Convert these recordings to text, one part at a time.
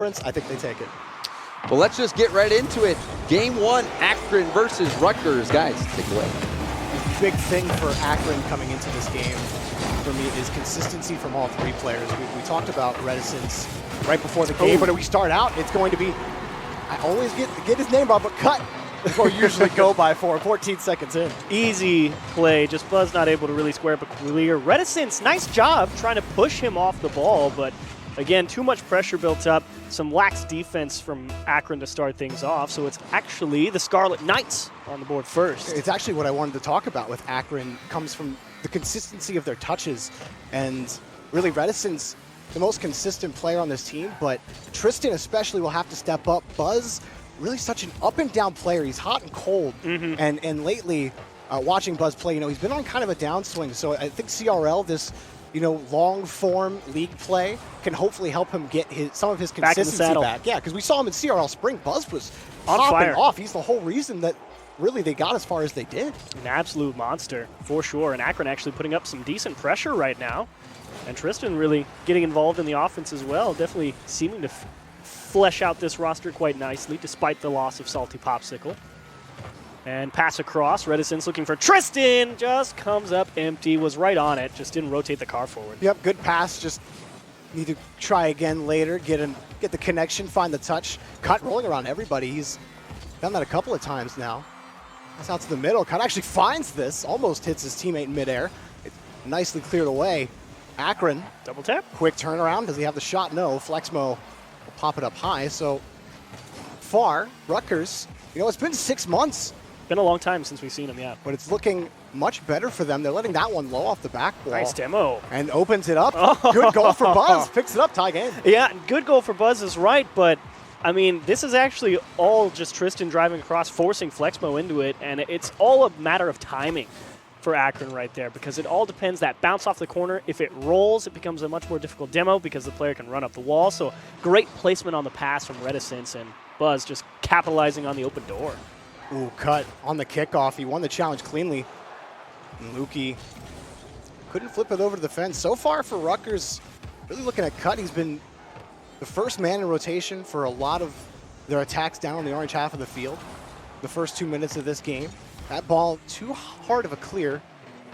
I think they take it. Well, let's just get right into it. Game 1, Akron versus Rutgers. Guys, take it away. The big thing for Akron coming into this game for me is consistency from all three players. We talked about reticence right before the game, but if we start out, it's going to be, I always get his name wrong, but cut is what we usually go by for 14 seconds in. Easy play, just Buzz not able to really square up a clear. Reticence, nice job trying to push him off the ball, but again, too much pressure built up. Some lax defense from Akron to start things off, so it's actually the Scarlet Knights on the board first. It's actually what I wanted to talk about with Akron comes from the consistency of their touches, and really Reticence, the most consistent player on this team, but Tristan especially will have to step up. Buzz, really such an up and down player. He's hot and cold, and lately, watching Buzz play, he's been on kind of a downswing, so I think CRL, this long form league play can hopefully help him get some of his consistency back. Yeah, because we saw him in CRL Spring. Buzz was popping off. He's the whole reason that really they got as far as they did. An absolute monster, for sure. And Akron actually putting up some decent pressure right now. And Tristan really getting involved in the offense as well. Definitely seeming to flesh out this roster quite nicely, despite the loss of Salty Popsicle. And pass across, Reticence looking for Tristan, just comes up empty, was right on it, just didn't rotate the car forward. Yep, good pass, just need to try again later, get the connection, find the touch. Cut rolling around everybody, he's done that a couple of times now. That's out to the middle, Cut actually finds this, almost hits his teammate in midair. It's nicely cleared away. Akron, double tap. Quick turnaround, does he have the shot? No, Flexmo will pop it up high, so far, Rutgers, it's been 6 months. Been a long time since we've seen him, yeah. But it's looking much better for them. They're letting that one low off the back wall. Nice demo. And opens it up. Oh. Good goal for Buzz. Picks it up, tie game. Yeah, good goal for Buzz is right, but I mean, this is actually all just Tristan driving across, forcing Flexmo into it, and it's all a matter of timing for Akron right there, because it all depends. That bounce off the corner, if it rolls, it becomes a much more difficult demo because the player can run up the wall. So great placement on the pass from Reticence, and Buzz just capitalizing on the open door. Ooh, Cut on the kickoff. He won the challenge cleanly. And Lukey couldn't flip it over to the fence. So far for Rutgers, really looking at Cut, he's been the first man in rotation for a lot of their attacks down on the orange half of the field. The first 2 minutes of this game. That ball too hard of a clear.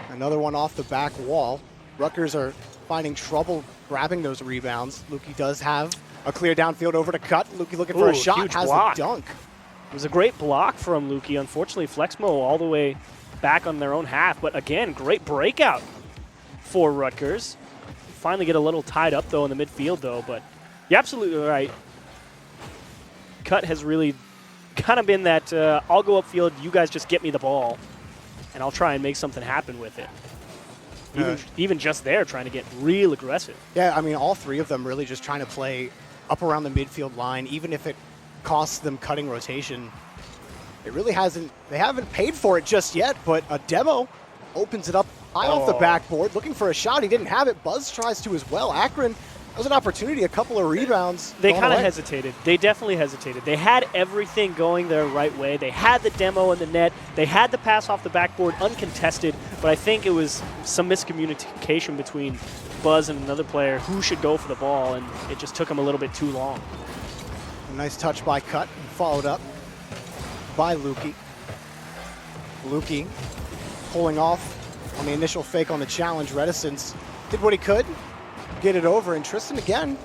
Another one off the back wall. Rutgers are finding trouble grabbing those rebounds. Lukey does have a clear downfield over to Cut. Lukey looking for a shot, has a dunk. It was a great block from Lukey. Unfortunately, Flexmo all the way back on their own half. But again, great breakout for Rutgers. Finally get a little tied up, though, in the midfield, though. But you're absolutely right. Cut has really kind of been that, I'll go upfield, you guys just get me the ball, and I'll try and make something happen with it. Even just there, trying to get real aggressive. Yeah, I mean, all three of them really just trying to play up around the midfield line, even if it costs them cutting rotation. It really hasn't, they haven't paid for it just yet, but a demo opens it up high off the backboard, looking for a shot. He didn't have it. Buzz tries to as well. Akron, that was an opportunity, a couple of rebounds. They kind of hesitated. They definitely hesitated. They had everything going their right way. They had the demo in the net. They had the pass off the backboard uncontested, but I think it was some miscommunication between Buzz and another player who should go for the ball, and it just took him a little bit too long. A nice touch by Cut, followed up by Lukey. Lukey pulling off on the initial fake on the challenge. Reticence did what he could, get it over, and Tristan again,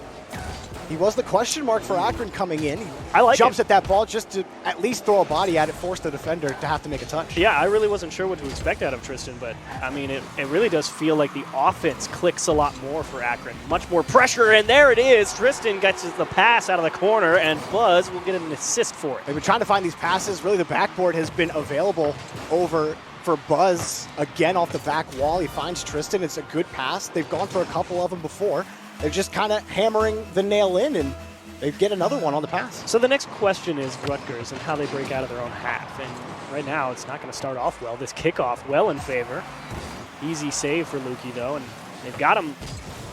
he was the question mark for Akron coming in. He jumps at that ball just to at least throw a body at it, force the defender to have to make a touch. Yeah, I really wasn't sure what to expect out of Tristan, but I mean, it really does feel like the offense clicks a lot more for Akron. Much more pressure, and there it is. Tristan gets the pass out of the corner, and Buzz will get an assist for it. They've been trying to find these passes. Really, the backboard has been available over for Buzz. Again, off the back wall, he finds Tristan. It's a good pass. They've gone for a couple of them before. They're just kind of hammering the nail in, and they get another one on the pass. So the next question is Rutgers and how they break out of their own half. And right now, it's not going to start off well. This kickoff well in favor. Easy save for Lukey, though, and they've got him.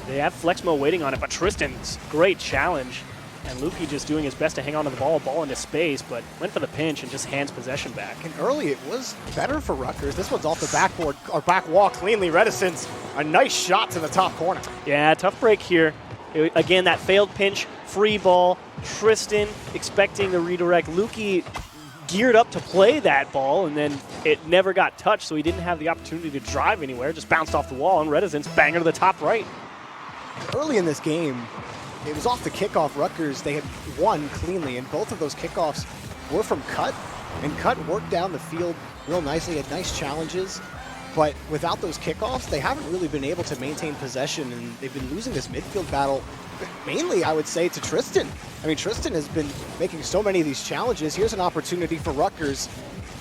They have Flexmo waiting on it, but Tristan's great challenge. And Lukey just doing his best to hang on to the ball into space, but went for the pinch and just hands possession back. And early it was better for Rutgers. This one's off the backboard, or back wall cleanly. Reticence, a nice shot to the top corner. Yeah, tough break here. Again, that failed pinch, free ball. Tristan expecting the redirect. Lukey geared up to play that ball, and then it never got touched, so he didn't have the opportunity to drive anywhere. Just bounced off the wall, and Reticence banger to the top right. Early in this game, it was off the kickoff. Rutgers, they had won cleanly, and both of those kickoffs were from Cut, and Cut worked down the field real nicely, had nice challenges, but without those kickoffs, they haven't really been able to maintain possession, and they've been losing this midfield battle, mainly, I would say, to Tristan. I mean, Tristan has been making so many of these challenges. Here's an opportunity for Rutgers.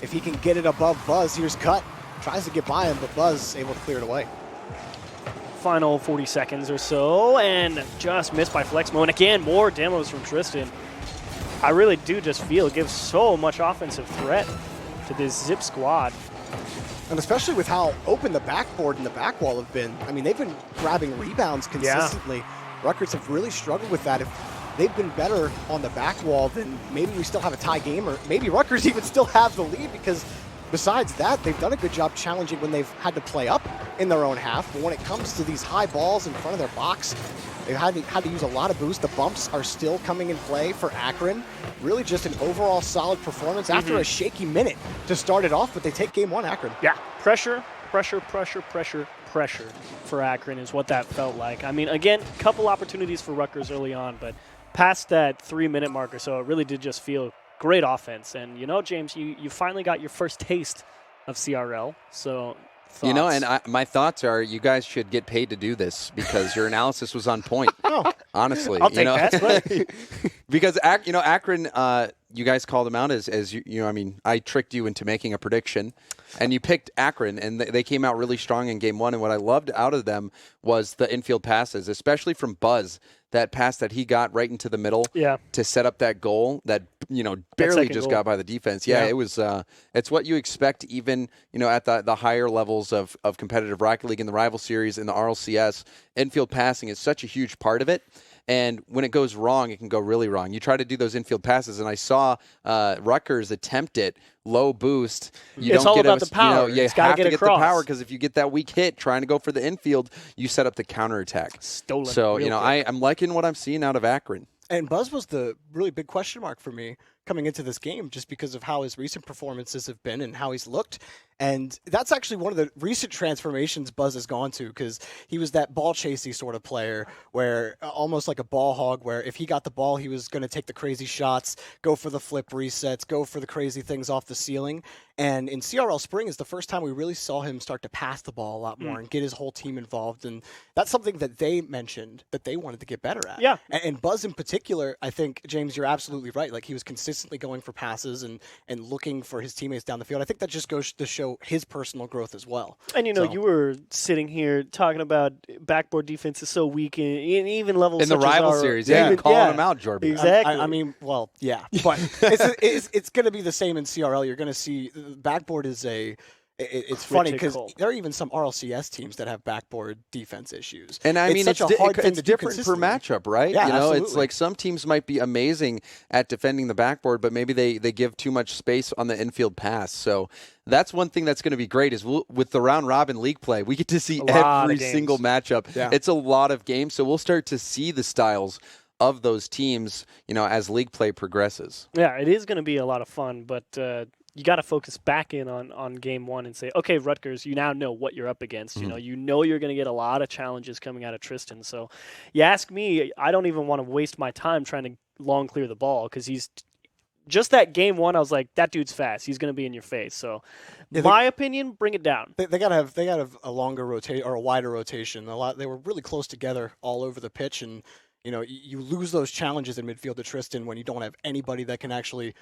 If he can get it above Buzz, here's Cut. Tries to get by him, but Buzz able to clear it away. Final 40 seconds or so, and just missed by Flexmo. And again, more demos from Tristan. I really do just feel it gives so much offensive threat to this Zip squad. And especially with how open the backboard and the back wall have been. I mean, they've been grabbing rebounds consistently. Rutgers have really struggled with that. If they've been better on the back wall, then maybe we still have a tie game, or maybe Rutgers even still have the lead, because besides that, they've done a good job challenging when they've had to play up in their own half. But when it comes to these high balls in front of their box, they've had to use a lot of boost. The bumps are still coming in play for Akron. Really just an overall solid performance after a shaky minute to start it off, but they take game one, Akron. Yeah, pressure for Akron is what that felt like. I mean, again, couple opportunities for Rutgers early on, but past that 3-minute mark or so, it really did just feel great offense. And, you know, James, you finally got your first taste of CRL, so thoughts? You know, and my thoughts are you guys should get paid to do this because your analysis was on point. Honestly. I'll take that. Because, Akron, you guys called them out as I mean, I tricked you into making a prediction, and you picked Akron, and they came out really strong in game one. And what I loved out of them was the infield passes, especially from Buzz. That pass that he got right into the middle to set up that goal that, barely just got by the defense. Yeah, it was. It's what you expect even, at the higher levels of competitive Rocket League in the Rival Series in the RLCS. Infield passing is such a huge part of it. And when it goes wrong, it can go really wrong. You try to do those infield passes, and I saw Rutgers attempt it, low boost. It's all about the power. You have to get the power, because if you get that weak hit trying to go for the infield, you set up the counterattack. Stolen. So, I'm liking what I'm seeing out of Akron. And Buzz was the really big question mark for me coming into this game, just because of how his recent performances have been and how he's looked. And that's actually one of the recent transformations Buzz has gone to, because he was that ball chasey sort of player where almost like a ball hog, where if he got the ball, he was going to take the crazy shots, go for the flip resets, go for the crazy things off the ceiling. And in CRL Spring is the first time we really saw him start to pass the ball a lot more and get his whole team involved. And that's something that they mentioned that they wanted to get better at. Yeah. And Buzz in particular, I think, James, you're absolutely right. Like, he was consistently going for passes and looking for his teammates down the field. I think that just goes to show his personal growth as well. And, you were sitting here talking about backboard defense is so weak in even levels in the such Rival as Series. You're calling them out, Jordan. Exactly. I mean, well, yeah. But it's going to be the same in CRL. You're going to see backboard is it's funny because there are even some RLCS teams that have backboard defense issues. And I mean, it's different per matchup, right? Yeah, absolutely. It's like some teams might be amazing at defending the backboard, but maybe they give too much space on the infield pass. So that's one thing that's going to be great is with the round robin league play, we get to see every single matchup. Yeah. It's a lot of games, so we'll start to see the styles of those teams, as league play progresses. Yeah, it is going to be a lot of fun, but you got to focus back in on game one and say, okay, Rutgers, you now know what you're up against. You know you're going to get a lot of challenges coming out of Tristan. So you ask me, I don't even want to waste my time trying to long clear the ball, because he's just that game one. I was like, that dude's fast. He's going to be in your face. So my opinion, bring it down. They got to have a longer rotation or a wider rotation. They were really close together all over the pitch, and you lose those challenges in midfield to Tristan when you don't have anybody that can actually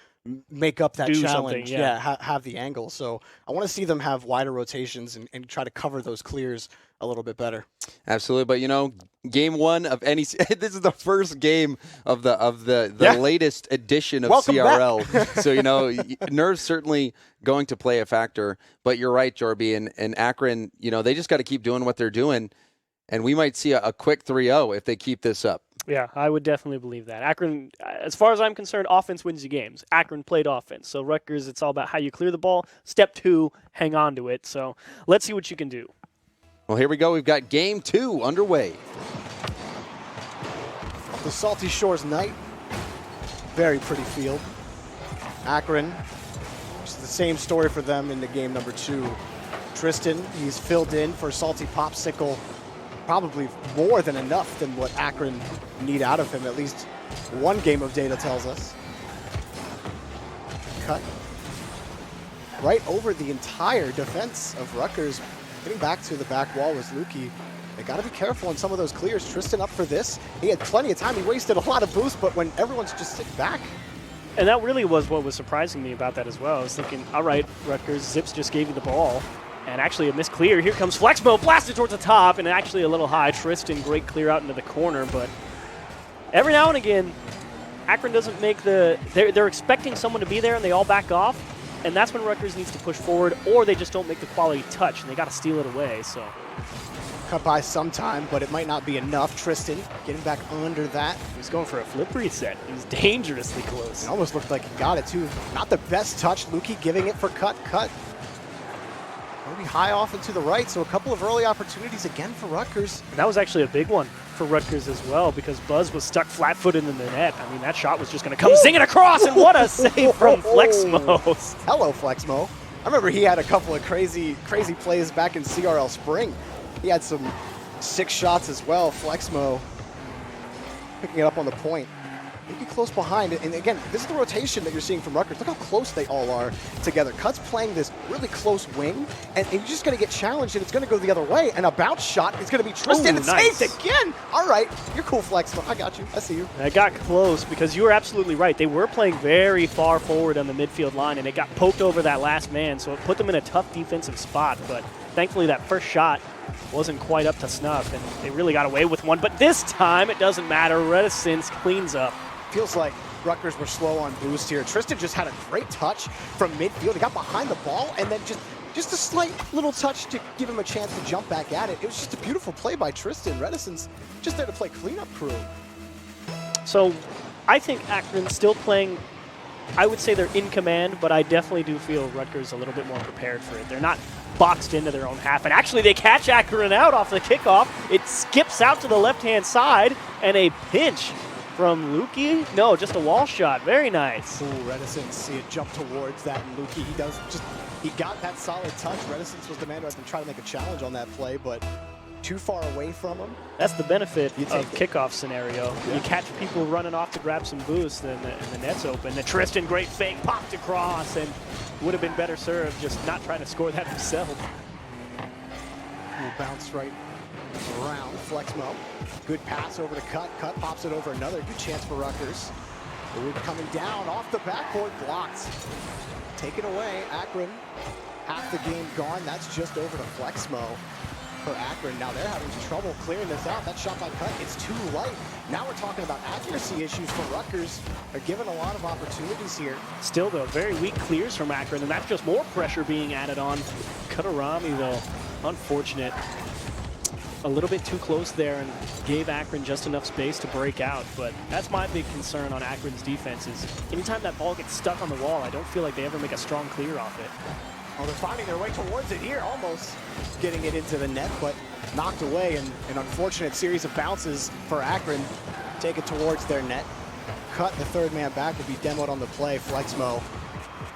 make up that challenge. Have the angle. So I want to see them have wider rotations and try to cover those clears a little bit better. Absolutely. But, game one of any – this is the first game of the latest edition of CRL. So, nerves certainly going to play a factor. But you're right, Jorby. And Akron, they just got to keep doing what they're doing. And we might see a quick 3-0 if they keep this up. Yeah, I would definitely believe that. Akron, as far as I'm concerned, offense wins you games. Akron played offense. So Rutgers, it's all about how you clear the ball. Step 2, hang on to it. So let's see what you can do. Well, here we go. We've got game 2 underway. the Salty Shores night. Very pretty field. Akron, it's the same story for them in the game number 2. Tristan, he's filled in for Salty Popsicle, probably more than enough than what Akron need out of him. At least one game of data tells us. Cut right over the entire defense of Rutgers. Getting back to the back wall was Lukey. They got to be careful on some of those clears. Tristan up for this. He had plenty of time. He wasted a lot of boost, but when everyone's just sitting back. And that really was what was surprising me about that as well. I was thinking, all right, Rutgers, Zips just gave you the ball. And actually a missed clear. Here comes Flexmo, blasted towards the top, and actually a little high. Tristan, great clear out into the corner, but every now and again, Akron doesn't make the, they're expecting someone to be there and they all back off, and that's when Rutgers needs to push forward, or they just don't make the quality touch and they got to steal it away. So Cut by some time, but it might not be enough. Tristan getting back under that. he's going for a flip reset. He's dangerously close. It almost looked like he got it too. Not the best touch. Lukey giving it for Cut. Maybe high off and to the right, so a couple of early opportunities again for Rutgers. And that was actually a big one for Rutgers as well, because Buzz was stuck flat-footed in the net. I mean, that shot was just going to come zinging across, and what a save from Flexmo. Hello, Flexmo. I remember he had a couple of crazy plays back in CRL spring. He had some 6 shots as well. Flexmo picking it up on the point. Maybe close behind. And again, this is the rotation that you're seeing from Rutgers. Look how close they all are together. Cut's playing this really close wing, and you're just going to get challenged, and it's going to go the other way. And a bounce shot is going to be Tristan. It's nice. saved again. All right. You're cool, Flexmo. I got you. I see you. I got close because you were absolutely right. They were playing very far forward on the midfield line, and it got poked over that last man, so it put them in a tough defensive spot. But thankfully, that first shot wasn't quite up to snuff, and they really got away with one. But this time, it doesn't matter. Reticence cleans up. Feels like Rutgers were slow on boost here. Tristan just had a great touch from midfield. He got behind the ball, and then just a slight little touch to give him a chance to jump back at it. It was just a beautiful play by Tristan. Reticence just there to play cleanup crew. So I think Akron's still playing, I would say they're in command, but I definitely do feel Rutgers a little bit more prepared for it. They're not boxed into their own half, and actually they catch Akron out off the kickoff. It skips out to the left-hand side, and a pinch from Lukey. No, just a wall shot. Very nice. Ooh, Reticence, see it jump towards that, and Lukey, he got that solid touch. Reticence was the man who had been trying to make a challenge on that play, but too far away from him. That's the benefit of kickoff scenario. Yeah. You catch people running off to grab some boost, and the net's open. The Tristan, great fake, popped across, and would have been better served just not trying to score that himself. Will bounce right around Flexmo. Good pass over to Cut. Cut pops it over. Another good chance for Rutgers. Ooh, coming down off the backboard, blocked. Taken away, Akron. Half the game gone. That's just over to Flexmo for Akron. Now they're having trouble clearing this out. That shot by Cut, it's too light. Now we're talking about accuracy issues for Rutgers. They're given a lot of opportunities here. Still, though, very weak clears from Akron, and that's just more pressure being added on. Katarami, though, unfortunate. A little bit too close there and gave Akron just enough space to break out. But that's my big concern on Akron's defense is anytime that ball gets stuck on the wall, I don't feel like they ever make a strong clear off it. Well, they're finding their way towards it here, almost getting it into the net, but knocked away. And an unfortunate series of bounces for Akron. Take it towards their net. Cut, the third man back, will be demoed on the play. Flexmo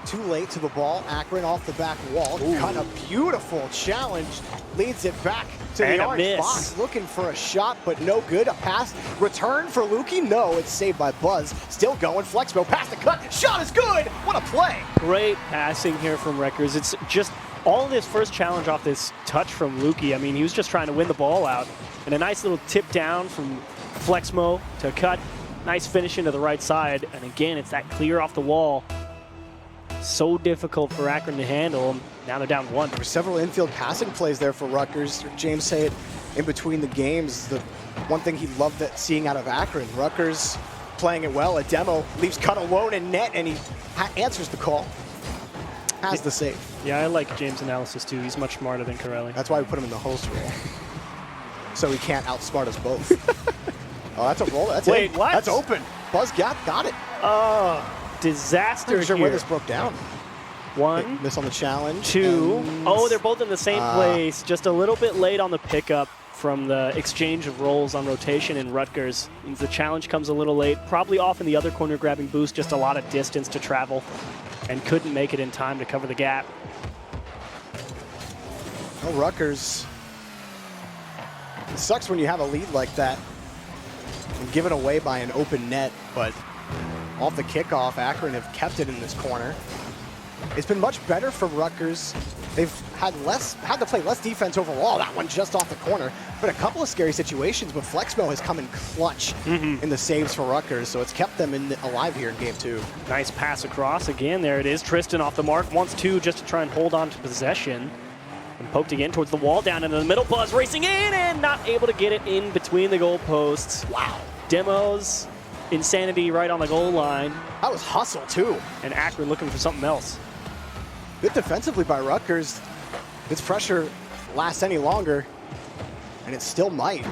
too late to the ball. Akron off the back wall. Ooh. Cut, a beautiful challenge. Leads it back to And the a orange miss. box. Looking for a shot, but no good. A pass return for Lukey. No, it's saved by Buzz. Still going. Flexmo past the cut. Shot is good. What a play. Great passing here from Rutgers. It's just all of this first challenge off this touch from Lukey. I mean, he was just trying to win the ball out. And a nice little tip down from Flexmo to Cut. Nice finish into the right side. And again, it's that clear off the wall. So difficult for Akron to handle. Now they're down 1. There were several infield passing plays there for Rutgers. James say it in between the games. The one thing he loved seeing out of Akron. Rutgers playing it well. A demo leaves Cut alone in net, and he answers the call. Has the save. Yeah, I like James' analysis too. He's much smarter than Corelli. That's why we put him in the host role. So he can't outsmart us both. Oh, that's a roll. That's Wait, it. what? That's open. Buzz got it. Oh, disaster Not sure here. where this broke down. 1, Miss on the challenge. 2. and- Oh, they're both in the same place. Just a little bit late on the pickup. from the exchange of roles on rotation in Rutgers. The challenge comes a little late, probably off in the other corner grabbing boost, just a lot of distance to travel, and couldn't make it in time to cover the gap. Well, Rutgers, it sucks when you have a lead like that and given away by an open net, but off the kickoff, Akron have kept it in this corner. It's been much better for Rutgers. They've had to play less defense overall. That one just off the corner. But a couple of scary situations, but Flexmo has come in clutch in the saves for Rutgers, so it's kept them alive here in game 2. Nice pass across. Again, there it is. Tristan off the mark. Wants two just to try and hold on to possession. And poked again towards the wall, down into the middle. Buzz racing in and not able to get it in between the goalposts. Wow. Demos, insanity right on the goal line. That was hustle, too. And Akron looking for something else. Good defensively by Rutgers. This pressure lasts any longer, and it still might.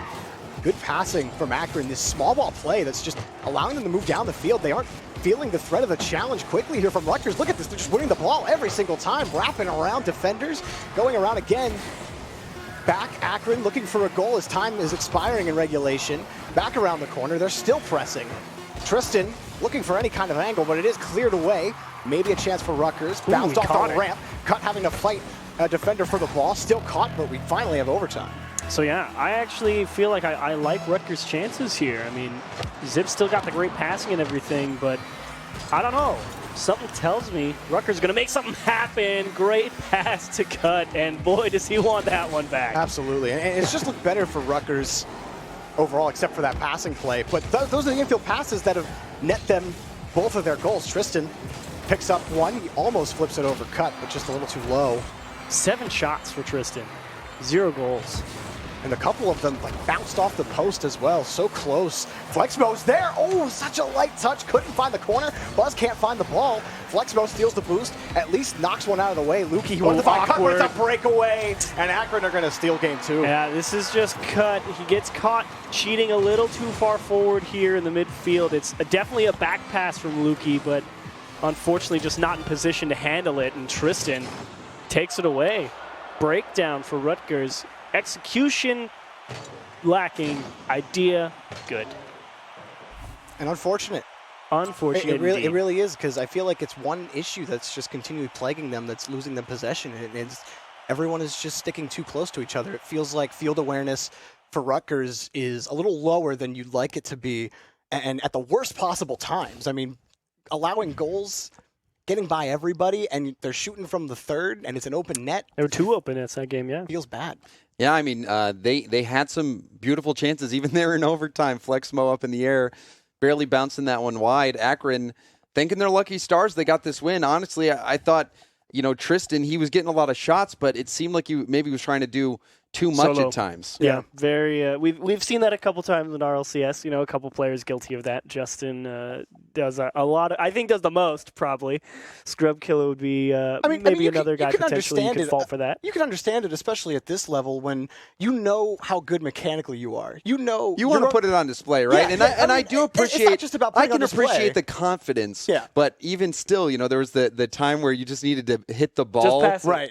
Good passing from Akron. This small ball play that's just allowing them to move down the field. They aren't feeling the threat of the challenge quickly here from Rutgers. Look at this. They're just winning the ball every single time, wrapping around defenders, going around again. Back Akron looking for a goal as time is expiring in regulation. Back around the corner. They're still pressing. Tristan looking for any kind of angle, but it is cleared away. Maybe a chance for Rutgers. Bounced off the ramp. Cut having to fight a defender for the ball. Still caught, but we finally have overtime. So yeah, I actually feel like I like Rutgers' chances here. I mean, Zip's still got the great passing and everything, but I don't know. Something tells me Rutgers is going to make something happen. Great pass to Cut, and boy, does he want that one back. Absolutely, and it's just looked better for Rutgers overall, except for that passing play. But those are the infield passes that have net them both of their goals. Tristan picks up one. He almost flips it over Cut, but just a little too low. 7 shots for Tristan. 0 goals. And a couple of them bounced off the post as well. So close. Flexmo's there. Oh, such a light touch. Couldn't find the corner. Buzz can't find the ball. Flexmo steals the boost. At least knocks one out of the way. Lukey, he wanted to find Cut, but it's a breakaway. And Akron are going to steal game 2. Yeah, this is just Cut. He gets caught cheating a little too far forward here in the midfield. It's definitely a back pass from Lukey, but unfortunately just not in position to handle it. And Tristan takes it away. Breakdown for Rutgers. Execution lacking, idea good. And unfortunate. Unfortunate. It really is, because I feel like it's one issue that's just continually plaguing them, that's losing them possession. And everyone is just sticking too close to each other. It feels like field awareness for Rutgers is a little lower than you'd like it to be, and at the worst possible times. I mean, allowing goals, getting by everybody, and they're shooting from the third, and it's an open net. There were 2 open nets that game, yeah. Feels bad. Yeah, I mean, they had some beautiful chances, even there in overtime. Flexmo up in the air, barely bouncing that one wide. Akron, thinking they're lucky stars, they got this win. Honestly, I thought, Tristan, he was getting a lot of shots, but it seemed like he maybe was trying to do too much at times. Yeah, very. We've seen that a couple times in RLCS. A couple players guilty of that. Justin does a lot. I think does the most probably. Scrub Killer would be maybe another guy potentially you could fault for that. You can understand it, especially at this level when you know how good mechanically you are. You want to put it on display, right? Yeah, I do appreciate. It's not just about putting I can on display. appreciate the confidence. Yeah. But even still, there was the time where you just needed to hit the ball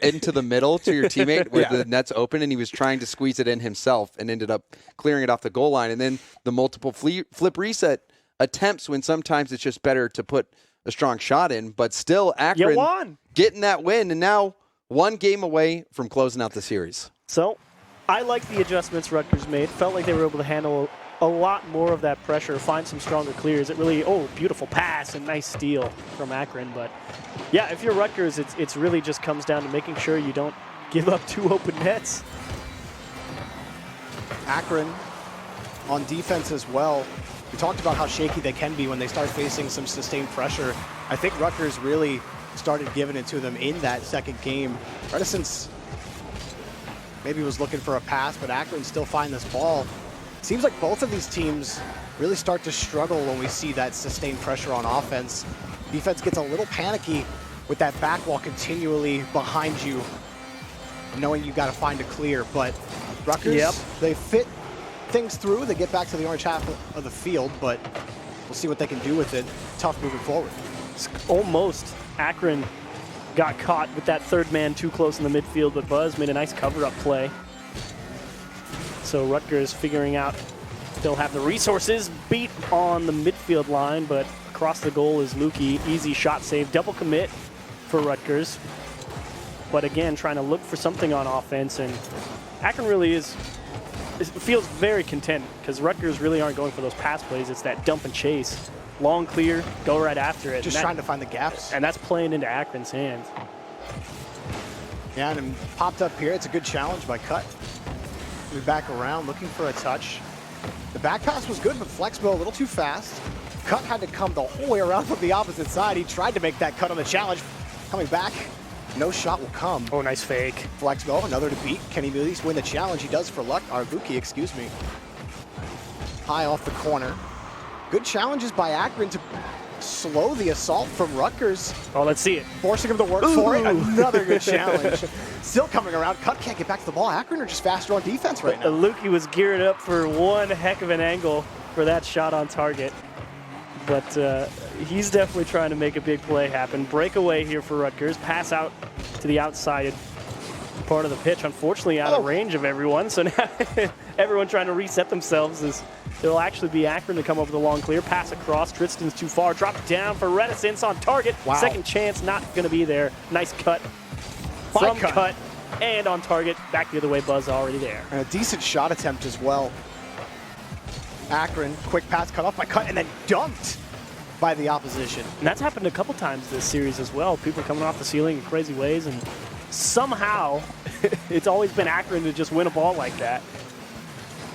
into the middle to your teammate where the net's open, and he was trying to squeeze it in himself and ended up clearing it off the goal line. And then the multiple flip reset attempts when sometimes it's just better to put a strong shot in. But still, Akron getting that win, and now 1 game away from closing out the series. So I like the adjustments Rutgers made. Felt like they were able to handle a lot more of that pressure, find some stronger clears. It really, beautiful pass and nice steal from Akron. But yeah, if you're Rutgers, it's really just comes down to making sure you don't give up 2 open nets. Akron on defense as well. We talked about how shaky they can be when they start facing some sustained pressure. I think Rutgers really started giving it to them in that second game. Reticence maybe was looking for a pass, but Akron still find this ball. Seems like both of these teams really start to struggle when we see that sustained pressure on offense. Defense gets a little panicky with that back wall continually behind you, knowing you got to find a clear. But Rutgers, they fit things through. They get back to the orange half of the field, but we'll see what they can do with it. Tough moving forward. Almost Akron got caught with that third man too close in the midfield, but Buzz made a nice cover-up play. So Rutgers figuring out they'll have the resources. Beat on the midfield line, but across the goal is Lukey. Easy shot save. Double commit for Rutgers. But again, trying to look for something on offense. And Akron really feels very content because Rutgers really aren't going for those pass plays. It's that dump and chase. Long clear, go right after it. Just trying to find the gaps. And that's playing into Akron's hands. Yeah, and it popped up here. It's a good challenge by Cut. Move back around, looking for a touch. The back pass was good, but Flexmo a little too fast. Cut had to come the whole way around from the opposite side. He tried to make that cut on the challenge. Coming back, no shot will come. Oh, nice fake. Flexmo, another to beat. Can he at least win the challenge? He does for Lukey, excuse me. High off the corner. Good challenges by Akron to slow the assault from Rutgers. Oh, let's see it. Forcing him to work for it. Another good challenge. Still coming around. Cut can't get back to the ball. Akron are just faster on defense right now. Lukey was geared up for one heck of an angle for that shot on target. But he's definitely trying to make a big play happen. Breakaway here for Rutgers. Pass out to the outside part of the pitch. Unfortunately, out of range of everyone. So now everyone trying to reset themselves as it'll actually be Akron to come over the long clear. Pass across. Tristan's too far. Dropped down for Reticence on target. Wow. Second chance not going to be there. Nice cut from Cut. And on target. Back the other way. Buzz already there. And a decent shot attempt as well. Akron, quick pass cut off by Cut and then dumped by the opposition. And that's happened a couple times this series as well. People coming off the ceiling in crazy ways, and somehow it's always been Akron to just win a ball like that.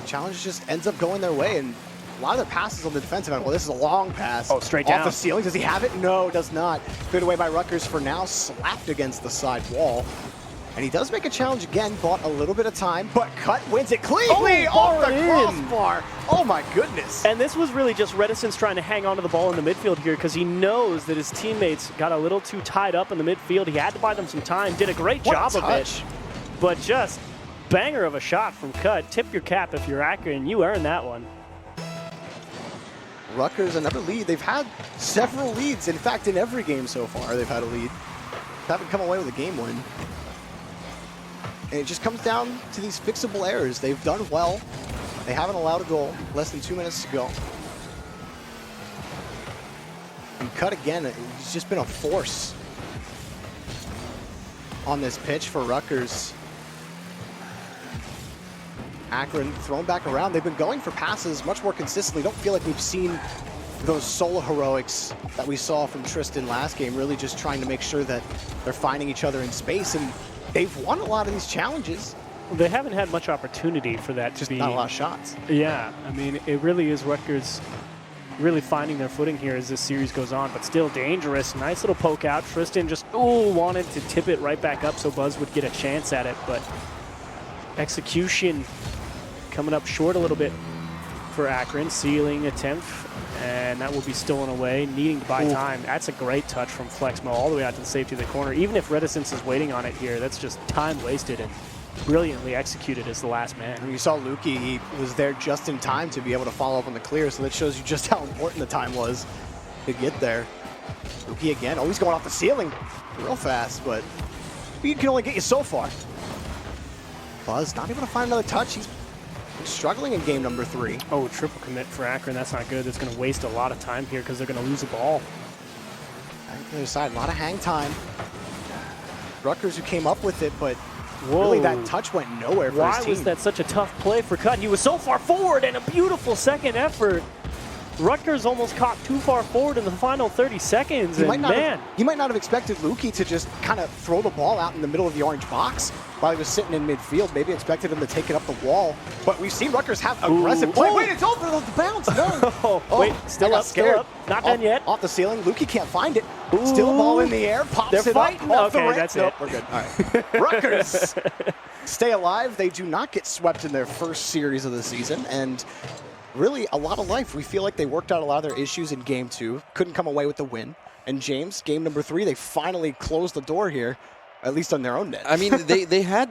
The challenge just ends up going their way, and a lot of their passes on the defensive end. Well, this is a long pass. Oh, straight off down. the ceiling. Does he have it? No, does not. Cleared away by Rutgers for now. Slapped against the side wall. And he does make a challenge again, bought a little bit of time, but Cut wins it cleanly off the crossbar. Oh my goodness. And this was really just Reticence trying to hang on to the ball in the midfield here because he knows that his teammates got a little too tied up in the midfield. He had to buy them some time, did a great job of it. But just banger of a shot from Cut. Tip your cap if you're Akron. You earned that one. Rutgers, another lead. They've had several leads. In fact, in every game so far, they've had a lead. Haven't come away with a game win. And it just comes down to these fixable errors. They've done well. They haven't allowed a goal. Less than 2 minutes to go. And Cut again. It's just been a force on this pitch for Rutgers. Akron thrown back around. They've been going for passes much more consistently. Don't feel like we've seen those solo heroics that we saw from Tristan last game, really just trying to make sure that they're finding each other in space. And they've won a lot of these challenges. They haven't had much opportunity for that to be. Not a lot of shots. Yeah, I mean, it really is Rutgers really finding their footing here as this series goes on, but still dangerous. Nice little poke out. Tristan just, wanted to tip it right back up so Buzz would get a chance at it, but execution coming up short a little bit for Akron. Ceiling attempt, and that will be stolen away, needing to buy time. That's a great touch from Flexmo all the way out to the safety of the corner. Even if Reticence is waiting on it here, that's just time wasted and brilliantly executed as the last man. And you saw Lukey, he was there just in time to be able to follow up on the clear, so that shows you just how important the time was to get there. Lukey again, always going off the ceiling real fast, but he can only get you so far. Buzz not able to find another touch. He's struggling in game number 3. Oh, triple commit for Akron. That's not good. That's going to waste a lot of time here because they're going to lose a ball. Back to the other side, a lot of hang time. Rutgers who came up with it, but really that touch went nowhere for his team. Why was that such a tough play for Cut? He was so far forward, and a beautiful second effort. Rutgers almost caught too far forward in the final 30 seconds. He might not have expected Lukey to just kind of throw the ball out in the middle of the orange box while he was sitting in midfield. Maybe expected him to take it up the wall. But we've seen Rutgers have aggressive play. Wait, it's over the bounce. No. Wait, still up. Not done yet. Off the ceiling. Lukey can't find it. Still a ball in the air. Pops it up. Okay, that's it. We're good. All right. Rutgers stay alive. They do not get swept in their first series of the season. And really a lot of life. We feel like they worked out a lot of their issues in game 2. Couldn't come away with the win. And James, game number 3, they finally closed the door here, at least on their own net. I mean, they had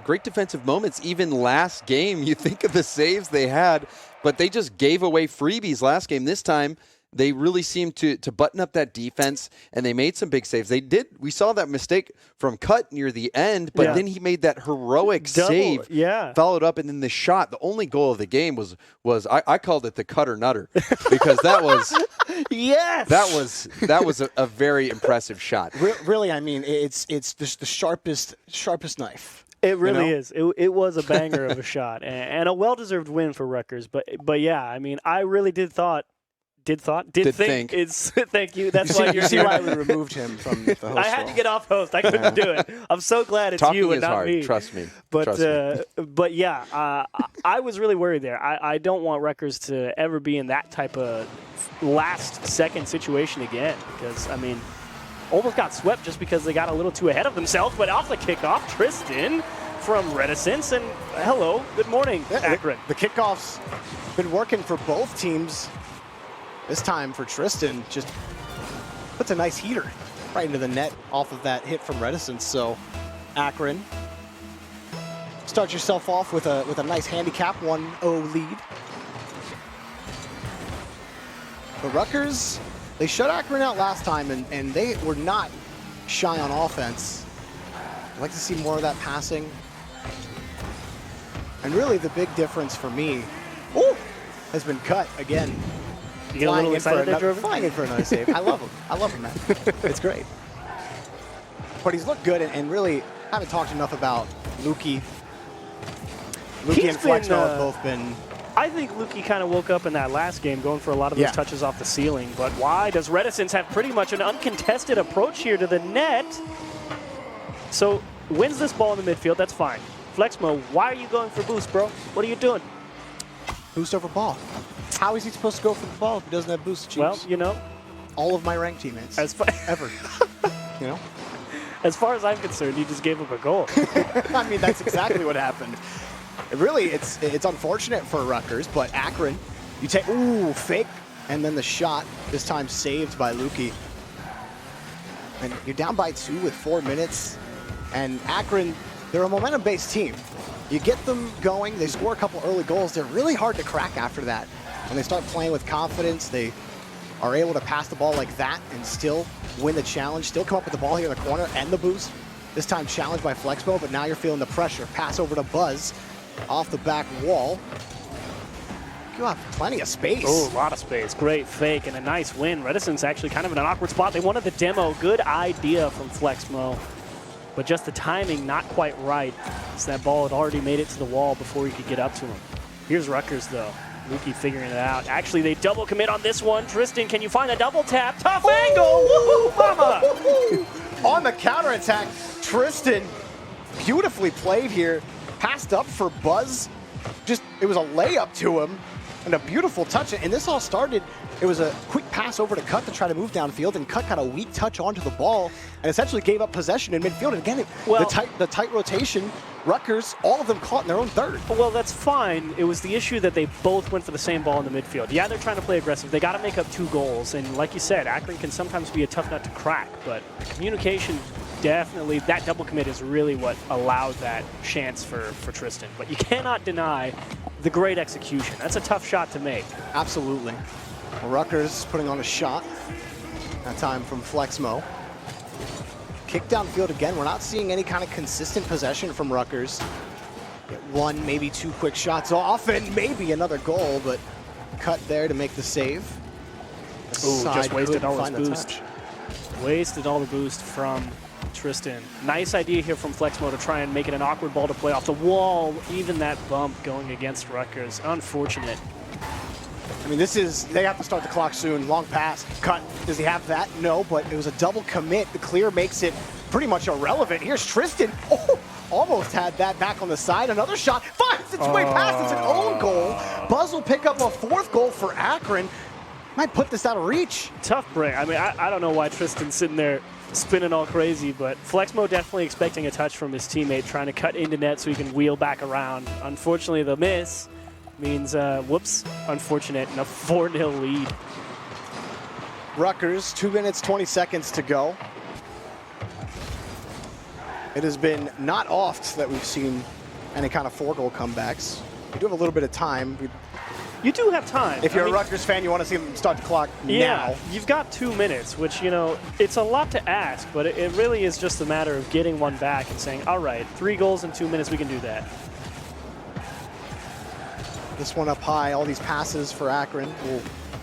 great defensive moments even last game. You think of the saves they had, but they just gave away freebies last game. This time, they really seemed to button up that defense, and they made some big saves. We saw that mistake from Cut near the end, but then he made that heroic save, followed up, and then the shot. The only goal of the game was I called it the Cutter Nutter, because that was that was a very impressive shot. Really, I mean, it's just the sharpest knife. It really is. It was a banger of a shot and a well-deserved win for Rutgers. But yeah, I mean, I really did think. It's thank you. That's why you see why we removed him from the host. I had to get off host. I couldn't do it. I'm so glad it's Talking you and is not hard. me. Trust me. But yeah, I was really worried there. I don't want Rutgers to ever be in that type of last-second situation again, because I mean, almost got swept just because they got a little too ahead of themselves. But off the kickoff, Tristan from Reticence, and hello, good morning, Akron. The kickoff's been working for both teams. This time for Tristan, just puts a nice heater right into the net off of that hit from Reticence. So Akron, start yourself off with a nice handicap 1-0 lead. The Rutgers, they shut Akron out last time, and they were not shy on offense. I'd like to see more of that passing. And really the big difference for me has been Cut again. You get a little excited there, Jordan? Flying in for another save. I love him. I love him, man. It's great. But he's looked good, and really haven't talked enough about Lukey. Lukey and Flexmo have both been... I think Lukey kind of woke up in that last game, going for a lot of those touches off the ceiling. But why does Reticence have pretty much an uncontested approach here to the net? So wins this ball in the midfield, that's fine. Flexmo, why are you going for boost, bro? What are you doing? Boost over ball. How is he supposed to go for the ball if he doesn't have boost chiefs? Well, you know. All of my ranked teammates. Ever. You know? As far as I'm concerned, you just gave up a goal. I mean, that's exactly what happened. Really, it's unfortunate for Rutgers, but Akron, you take, fake, and then the shot, this time saved by Lukey. And you're down by 2 with 4 minutes, and Akron, they're a momentum-based team. You get them going, they score a couple early goals, they're really hard to crack after that. When they start playing with confidence, they are able to pass the ball like that and still win the challenge, still come up with the ball here in the corner and the boost. This time challenged by Flexmo, but now you're feeling the pressure. Pass over to Buzz off the back wall. You have plenty of space. Oh, a lot of space. Great fake and a nice win. Reticence actually kind of in an awkward spot. They wanted the demo. Good idea from Flexmo, but just the timing not quite right. So that ball had already made it to the wall before he could get up to him. Here's Rutgers, though. Lukey figuring it out. Actually, they double commit on this one. Tristan, can you find a double tap? Tough angle! Woohoo, mama! On the counterattack, Tristan, beautifully played here. Passed up for Buzz. It was a layup to him and a beautiful touch. And this all started, it was a quick pass over to Cut to try to move downfield, and Cut got a weak touch onto the ball and essentially gave up possession in midfield. And again, the tight rotation, Rutgers, all of them caught in their own third. Well, that's fine. It was the issue that they both went for the same ball in the midfield. Yeah, they're trying to play aggressive. They got to make up 2 goals. And like you said, Akron can sometimes be a tough nut to crack, but communication, definitely, that double commit is really what allowed that chance for Tristan. But you cannot deny the great execution. That's a tough shot to make. Absolutely. Well, Rutgers putting on a shot, that time from Flexmo. Kick downfield again. We're not seeing any kind of consistent possession from Rutgers. Get 1, maybe 2 quick shots off, and maybe another goal, but Cut there to make the save. Ooh, just wasted all his boost. Wasted all the boost from Tristan. Nice idea here from Flexmo to try and make it an awkward ball to play off the wall. Even that bump going against Rutgers. Unfortunate. I mean, they have to start the clock soon. Long pass, Cut. Does he have that? No, but it was a double commit. The clear makes it pretty much irrelevant. Here's Tristan. Oh, almost had that back on the side. Another shot, finds its way past. It's an own goal. Buzz will pick up a 4th goal for Akron. Might put this out of reach. Tough break. I mean, I don't know why Tristan's sitting there spinning all crazy, but Flexmo definitely expecting a touch from his teammate, trying to cut into net so he can wheel back around. Unfortunately, the miss means, unfortunate, and a 4-0 lead. Rutgers, 2 minutes, 20 seconds to go. It has been not oft that we've seen any kind of 4-goal comebacks. We do have a little bit of time. You do have time. If you're a Rutgers fan, you want to see them start the clock now. You've got 2 minutes, which, it's a lot to ask, but it really is just a matter of getting one back and saying, all right, 3 goals in 2 minutes, we can do that. This one up high, all these passes for Akron will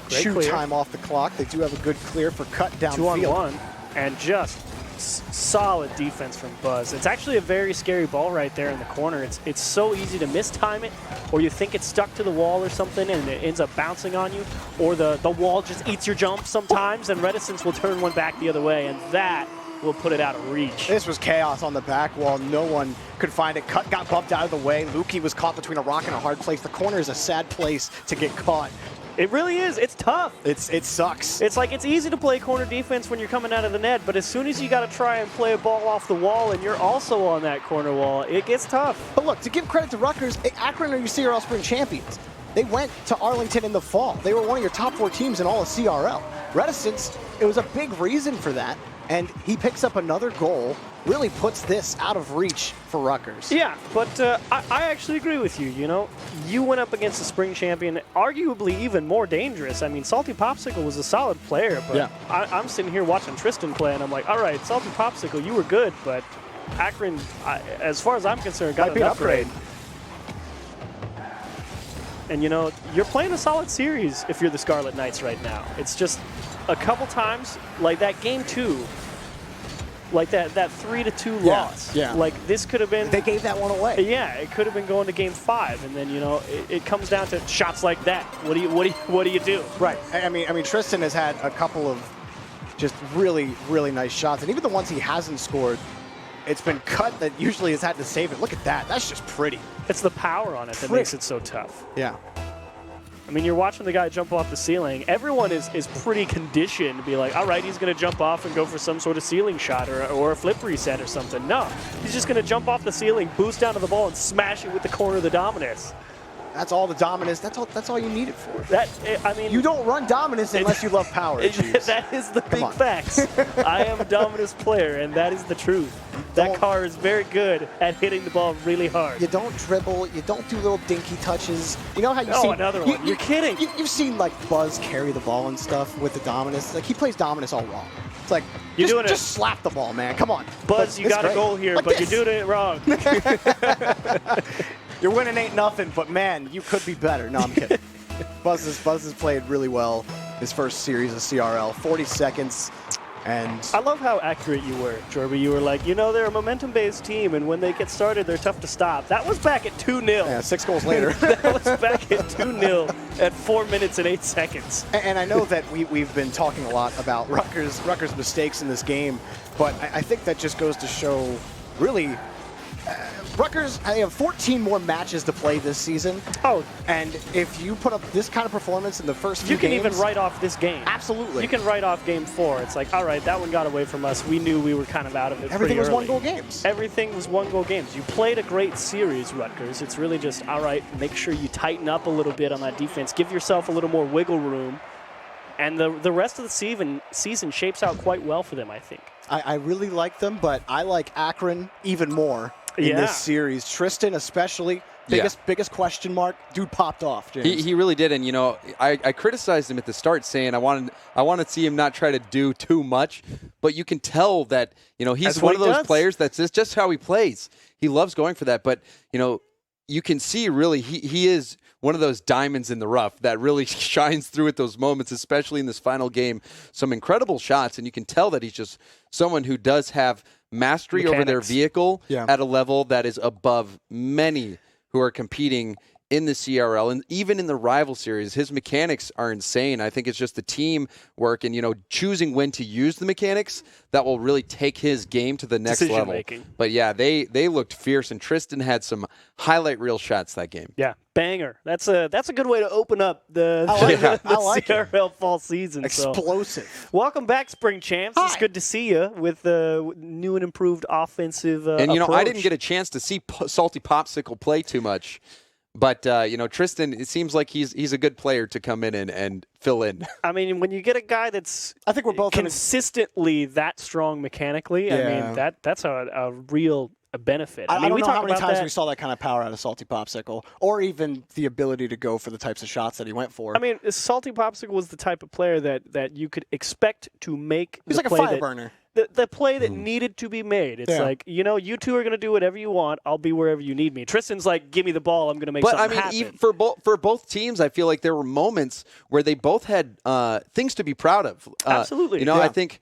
chew time off the clock. They do have a good clear for cut downfield. 2-on-1, and just solid defense from Buzz. It's actually a very scary ball right there in the corner. It's so easy to mistime it, or you think it's stuck to the wall or something and it ends up bouncing on you, or the wall just eats your jump sometimes, and Reticence will turn one back the other way, and that will put it out of reach. This was chaos on the back wall. No one could find it. Cut got bumped out of the way. Lukey was caught between a rock and a hard place. The corner is a sad place to get caught. It really is. It's tough. It sucks. It's like it's easy to play corner defense when you're coming out of the net, but as soon as you got to try and play a ball off the wall and you're also on that corner wall, it gets tough. But look, to give credit to Rutgers, Akron are your CRL Spring champions. They went to Arlington in the fall. They were one of your top 4 teams in all of CRL. Reticence, it was a big reason for that, and he picks up another goal, really puts this out of reach for Rutgers. Yeah, but I actually agree with you. You went up against a spring champion, arguably even more dangerous. I mean, Salty Popsicle was a solid player, but I'm sitting here watching Tristan play, and I'm like, all right, Salty Popsicle, you were good, but Akron, as far as I'm concerned, got an upgrade. And, you're playing a solid series if you're the Scarlet Knights right now. It's just a couple times, like that game 2, like that 3-2 loss. Yeah. Like this could have been. They gave that one away. Yeah, it could have been going to game 5, and then it comes down to shots like that. What do you do? Right. I mean, Tristan has had a couple of just really, really nice shots, and even the ones he hasn't scored, it's been cut that usually has had to save it. Look at that. That's just pretty. It's the power on it that makes it so tough. Yeah. I mean, you're watching the guy jump off the ceiling. Everyone is pretty conditioned to be like, all right, he's going to jump off and go for some sort of ceiling shot or a flip reset or something. No, he's just going to jump off the ceiling, boost down to the ball, and smash it with the corner of the Dominus. That's all the Dominus. That's all you need it for. You don't run Dominus unless you love power. That is the big facts. I am a Dominus player, and that is the truth. That car is very good at hitting the ball really hard. You don't dribble. You don't do little dinky touches. You know how you see another one. You're kidding. You've seen like Buzz carry the ball and stuff with the Dominus. Like he plays Dominus all wrong. It's like just slap the ball, man. Come on, Buzz. You got a goal here, but you're doing it wrong. You're winning 8-0, but man, you could be better. No, I'm kidding. Buzz has played really well his first series of CRL. 40 seconds. And I love how accurate you were, Jorby. You were like, they're a momentum-based team, and when they get started, they're tough to stop. That was back at 2-0. Yeah, 6 goals later. That was back at 2-0 at 4 minutes and 8 seconds. And I know that we've been talking a lot about Rutgers' mistakes in this game, but I think that just goes to show, really, Rutgers, they have 14 more matches to play this season. Oh. And if you put up this kind of performance in the first few games... You can even write off this game. Absolutely. You can write off game 4. It's like, all right, that one got away from us. We knew we were kind of out of it. Everything was early. 1-goal games. Everything was 1-goal games. You played a great series, Rutgers. It's really just, all right, make sure you tighten up a little bit on that defense. Give yourself a little more wiggle room. And the rest of the season shapes out quite well for them, I think. I really like them, but I like Akron even more in this series. Tristan especially, biggest question mark. Dude popped off, James. He really did, and I criticized him at the start, saying I want to see him not try to do too much, but you can tell that he's one of those players that's just how he plays. He loves going for that, but you can see really he is one of those diamonds in the rough that really shines through at those moments, especially in this final game. Some incredible shots, and you can tell that he's just someone who does have mastery over their vehicle at a level that is above many who are competing in the CRL and even in the rival series. His mechanics are insane. I think it's just the team work and choosing when to use the mechanics that will really take his game to the next level. But yeah, they looked fierce, and Tristan had some highlight reel shots that game. Yeah, banger. That's a good way to open up the CRL fall season. Explosive. So. Welcome back, spring champs. Hi. It's good to see you with the new and improved offensive and approach. I didn't get a chance to see Salty Popsicle play too much. But, Tristan, it seems like he's a good player to come in and fill in. I mean, when you get a guy that's we're both consistently that strong mechanically, I mean, that's a real a benefit. I mean, don't we know talk how many about times that. we saw that kind of power out of Salty Popsicle, or even the ability to go for the types of shots that he went for. I mean, Salty Popsicle was the type of player that you could expect to make he's the like a play fire that, burner. the play that needed to be made. It's like, you two are going to do whatever you want. I'll be wherever you need me. Tristan's like, give me the ball. I'm going to make But I something mean, happen. even for both teams, I feel like there were moments where they both had things to be proud of. Absolutely. I think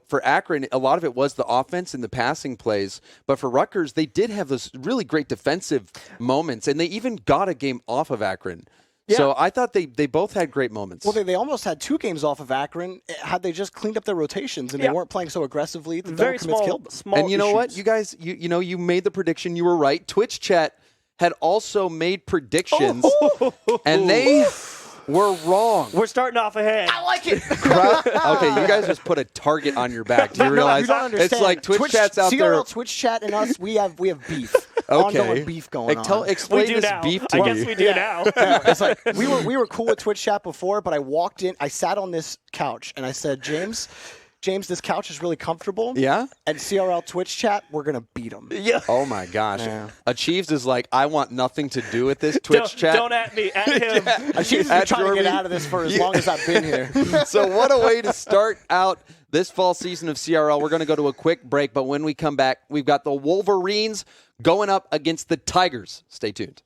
for Akron, a lot of it was the offense and the passing plays. But for Rutgers, they did have those really great defensive moments, and they even got a game off of Akron. Yeah. So I thought they both had great moments. Well, they almost had 2 games off of Akron had they just cleaned up their rotations and they weren't playing so aggressively. The Very double commits killed them. small and you know what? issues. You guys, you made the prediction. You were right. Twitch chat had also made predictions, and they were wrong. We're starting off ahead. I like it. Okay, you guys just put a target on your back. Do you realize you don't understand. it's like Twitch chat's out CRL, there? Twitch chat, and us, we have beef. Okay, Ongoing beef going on. Explain We do this now. beef to I me. guess we do now. It's like we were cool with Twitch chat before, but I walked in, I sat on this couch, and I said, James, this couch is really comfortable. Yeah? And CRL Twitch chat, we're gonna beat them. Yeah. Oh my gosh. Yeah. Achieves is like, I want nothing to do with this Twitch chat. Don't at me. At him. She's been trying to get out of this for as long as I've been here. So what a way to start out this fall season of CRL. We're going to go to a quick break, but when we come back, we've got the Wolverines going up against the Tigers. Stay tuned.